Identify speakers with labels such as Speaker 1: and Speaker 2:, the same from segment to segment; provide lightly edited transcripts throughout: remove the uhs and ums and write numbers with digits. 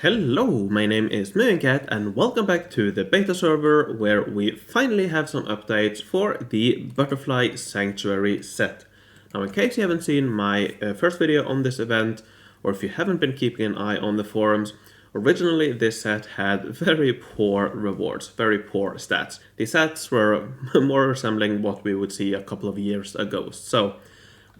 Speaker 1: Hello, my name is Cat and welcome back to the beta server where we finally have some updates for the Butterfly Sanctuary set. Now in case you haven't seen my first video on this event, or if you haven't been keeping an eye on the forums, originally this set had very poor rewards, very poor stats. The stats were more resembling what we would see a couple of years ago. So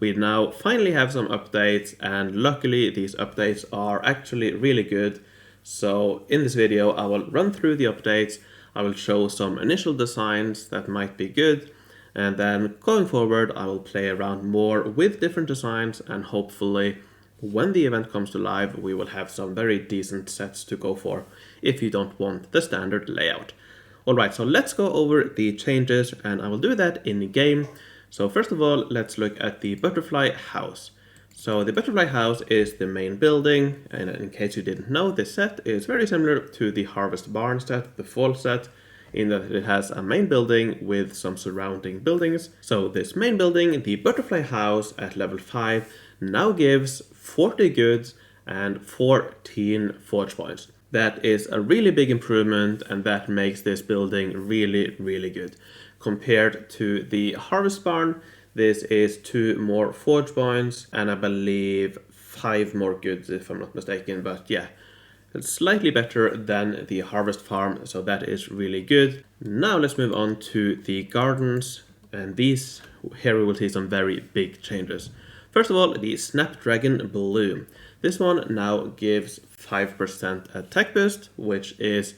Speaker 1: we now finally have some updates, and luckily these updates are actually really good. So in this video I will run through the updates, I will show some initial designs that might be good, and then going forward I will play around more with different designs, and hopefully when the event comes to live we will have some very decent sets to go for if you don't want the standard layout. Alright, so let's go over the changes, and I will do that in game. So first of all, let's look at the Butterfly House. So the Butterfly House is the main building, and in case you didn't know, this set is very similar to the Harvest Barn set, the fall set, in that it has a main building with some surrounding buildings. So this main building, the Butterfly House at level 5, now gives 40 goods and 14 forge points. That is a really big improvement, and that makes this building really good. Compared to the Harvest Barn, this is 2 more forge points and I believe 5 more goods if I'm not mistaken, but yeah, it's slightly better than the Harvest Farm, so that is really good. Now let's move on to the gardens, and here we will see some very big changes. First of all, the Snapdragon Bloom. This one now gives 5% attack boost, which is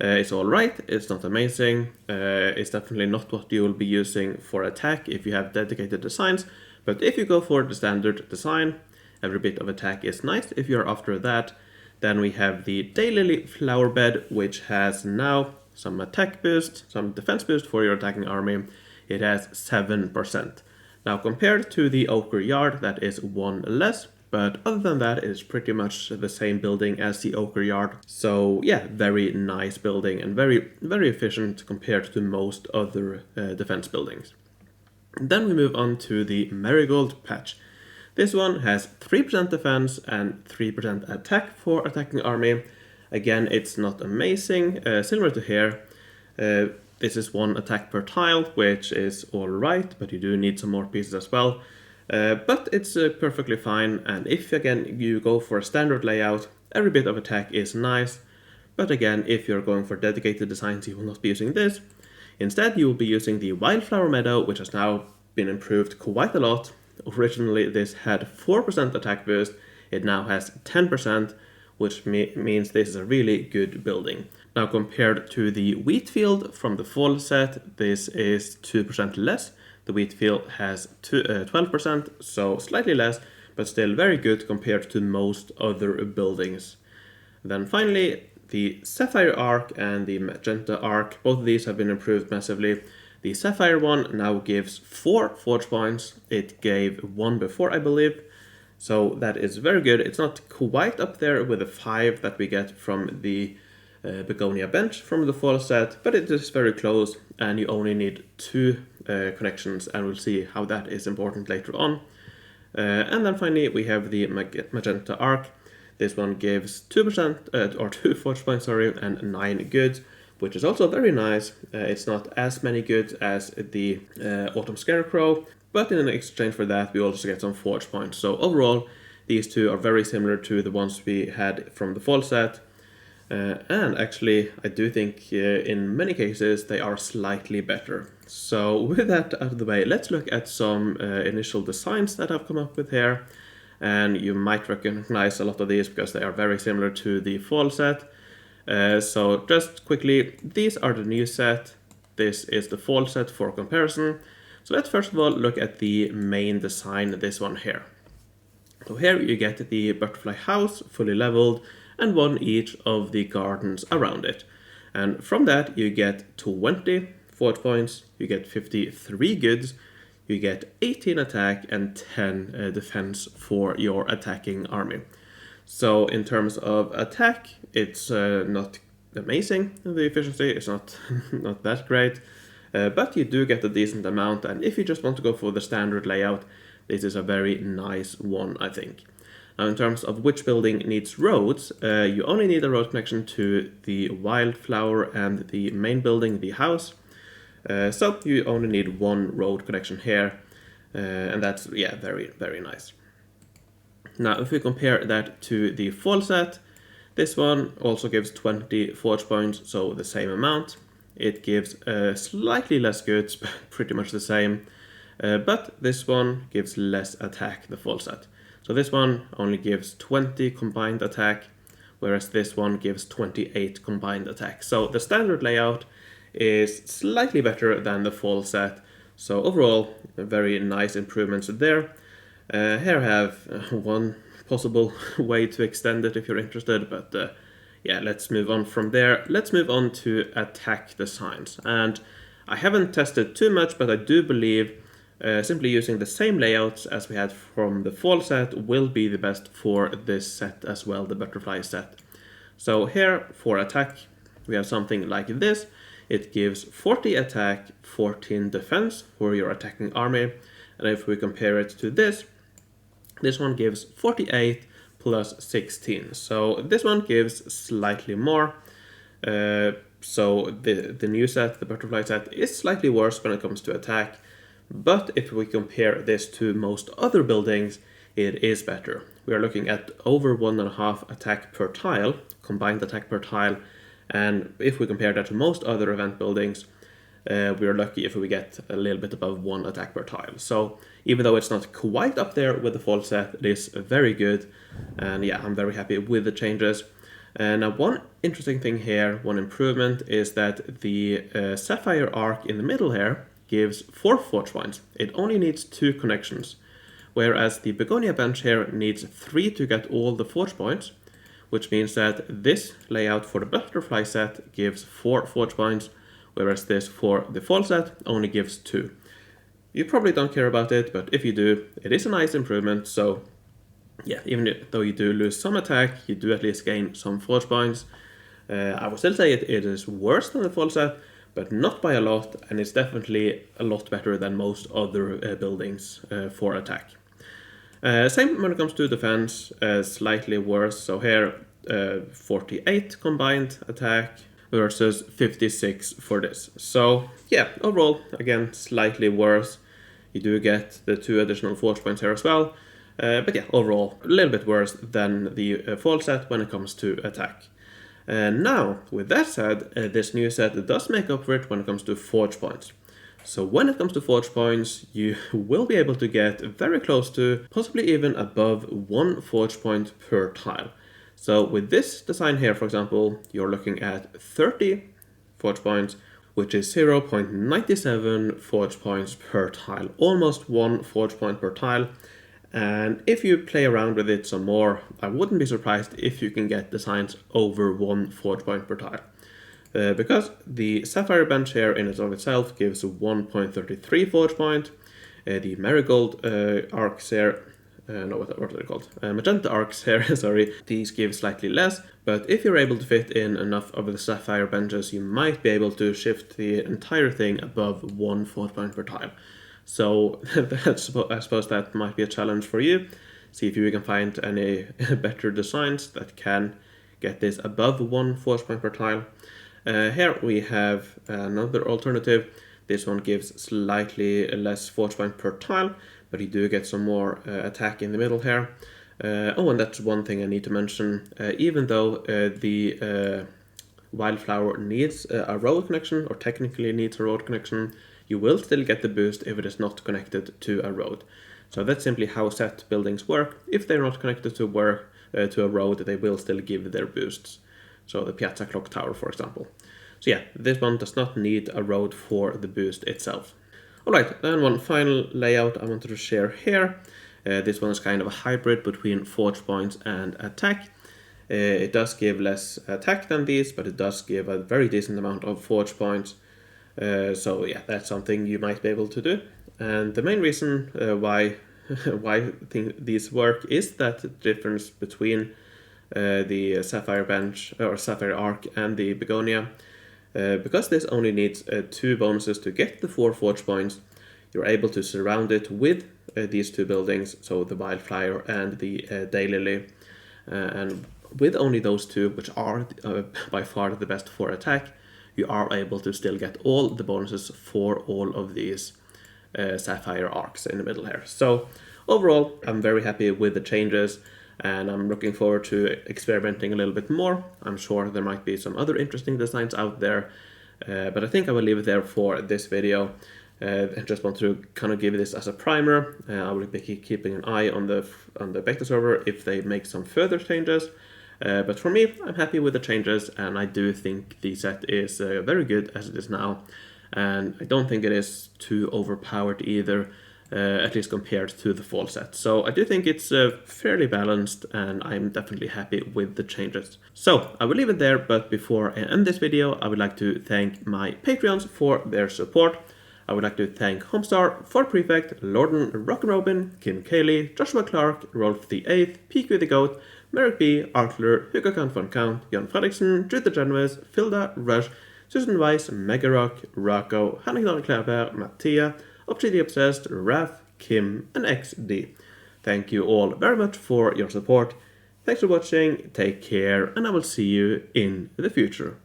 Speaker 1: it's alright, it's not amazing, it's definitely not what you will be using for attack if you have dedicated designs, but if you go for the standard design, every bit of attack is nice. If you're after that, then we have the Daylily Flower Bed, which has now some attack boost, some defense boost for your attacking army. It has 7%. Now compared to the Ochre Yard, that is 1 less. But other than that, it's pretty much the same building as the Ochre Yard. So yeah, very nice building and very efficient compared to most other defense buildings. Then we move on to the Marigold Patch. This one has 3% defense and 3% attack for attacking army. Again, it's not amazing, similar to here. This is 1 attack per tile, which is alright, but you do need some more pieces as well. But it's perfectly fine, and if again you go for a standard layout, every bit of attack is nice, but again if you're going for dedicated designs you will not be using this. Instead you will be using the Wildflower Meadow, which has now been improved quite a lot. Originally this had 4% attack boost, it now has 10%, which means this is a really good building. Now compared to the Wheat Field from the fall set, this is 2% less. The wheat field has 12%, so slightly less, but still very good compared to most other buildings. Then finally, the Sapphire Arc and the Magenta Arc, both of these have been improved massively. The Sapphire one now gives 4 forge points. It gave 1 before, I believe, so that is very good. It's not quite up there with the 5 that we get from the Begonia Bench from the fall set, but it is very close, and you only need 2 connections, and we'll see how that is important later on. And then finally we have the Magenta Arc. This one gives 2% or 2 forge points, sorry, and 9 goods, which is also very nice. It's not as many goods as the Autumn Scarecrow, but in exchange for that we also get some forge points. So overall these two are very similar to the ones we had from the fall set. And actually, I do think in many cases they are slightly better. So with that out of the way, let's look at some initial designs that I've come up with here. And you might recognize a lot of these because they are very similar to the fall set. So just quickly, these are the new set. This is the fall set for comparison. So let's first of all look at the main design, this one here. So here you get the Butterfly House fully leveled, and 1 each of the gardens around it. And from that you get 20 forge points, you get 53 goods, you get 18 attack and 10 defense for your attacking army. So in terms of attack, it's not amazing, the efficiency is not that great, but you do get a decent amount, and if you just want to go for the standard layout, this is a very nice one, I think. Now, in terms of which building needs roads, you only need a road connection to the wildflower and the main building, the house. So you only need one road connection here, and that's, yeah, very, very nice. Now, if we compare that to the full set, this one also gives 20 forge points, so the same amount. It gives slightly less goods, but pretty much the same. But this one gives less attack, the full set. So this one only gives 20 combined attack, whereas this one gives 28 combined attack. So the standard layout is slightly better than the full set. So overall, very nice improvements there. Here I have one possible way to extend it if you're interested, but yeah, let's move on from there. Let's move on to attack designs. And I haven't tested too much, but I do believe simply using the same layouts as we had from the fall set will be the best for this set as well, the butterfly set. So here for attack, we have something like this. It gives 40 attack, 14 defense for your attacking army. And if we compare it to this one gives 48 plus 16. So this one gives slightly more. So the new set, the butterfly set, is slightly worse when it comes to attack. But if we compare this to most other buildings, it is better. We are looking at over 1.5 attack per tile, combined attack per tile. And if we compare that to most other event buildings, we are lucky if we get a little bit above 1 attack per tile. So even though it's not quite up there with the full set, it is very good. And yeah, I'm very happy with the changes. And now one interesting thing here, one improvement, is that the Sapphire Arc in the middle here gives 4 forge points. It only needs 2 connections, whereas the Begonia bench here needs 3 to get all the forge points, which means that this layout for the butterfly set gives 4 forge points, whereas this for the fall set only gives 2. You probably don't care about it, but if you do, it is a nice improvement. So yeah, even though you do lose some attack, you do at least gain some forge points. I would still say it is worse than the fall set, but not by a lot, and it's definitely a lot better than most other buildings for attack. Same when it comes to defense, slightly worse. So here, 48 combined attack versus 56 for this. So yeah, overall, again, slightly worse. You do get the 2 additional forge points here as well. But yeah, overall, a little bit worse than the fall set when it comes to attack. Now, with that said, this new set does make up for it when it comes to forge points. So when it comes to forge points, you will be able to get very close to, possibly even above 1 forge point per tile. So with this design here, for example, you're looking at 30 forge points, which is 0.97 forge points per tile, almost 1 forge point per tile. And if you play around with it some more, I wouldn't be surprised if you can get designs over 1 forge point per tile. Because the Sapphire bench here in and of itself gives 1.33 forge point. The Marigold arcs here, what are they called? Magenta arcs here, sorry, these give slightly less. But if you're able to fit in enough of the Sapphire benches, you might be able to shift the entire thing above 1 forge point per tile. So I suppose that might be a challenge for you. See if you can find any better designs that can get this above 1 forge point per tile. Here we have another alternative. This one gives slightly less forge point per tile, but you do get some more attack in the middle here. And that's one thing I need to mention. Even though the Wildflower needs a road connection, or technically needs a road connection, you will still get the boost if it is not connected to a road. So that's simply how set buildings work. If they're not connected to a road, they will still give their boosts. So the Piazza Clock Tower, for example. So yeah, this one does not need a road for the boost itself. Alright, then one final layout I wanted to share here. This one is kind of a hybrid between forge points and attack. It does give less attack than these, but it does give a very decent amount of forge points. So yeah, that's something you might be able to do. And the main reason why I think these work is that difference between the Sapphire bench or Sapphire Arc and the Begonia. Because this only needs 2 bonuses to get the 4 forge points, you're able to surround it with these two buildings, so the Wildflower and the Daylily. And with only those two, which are by far the best for attack, you are able to still get all the bonuses for all of these Sapphire arcs in the middle here. So overall, I'm very happy with the changes, and I'm looking forward to experimenting a little bit more. I'm sure there might be some other interesting designs out there, but I think I will leave it there for this video. I just want to kind of give this as a primer. I will be keeping an eye on the beta server if they make some further changes. But for me, I'm happy with the changes, and I do think the set is very good as it is now. And I don't think it is too overpowered either, at least compared to the fall set. So I do think it's fairly balanced, and I'm definitely happy with the changes. So I will leave it there, but before I end this video, I would like to thank my Patreons for their support. I would like to thank Homestar, Fort Prefect, Lorden Robin, Kim Cayley, Joshua Clark, Rolf the 8th, PQ the Goat, Merrick B, Artler, Hugo Count von Count, Jan Fredriksen, Drew the Genovese, Filda, Rush, Susan Weiss, Megarock, Rocco, Hannigan Kleber, Mattia, Opchi the Obsessed, Raf, Kim, and XD. Thank you all very much for your support. Thanks for watching, take care, and I will see you in the future.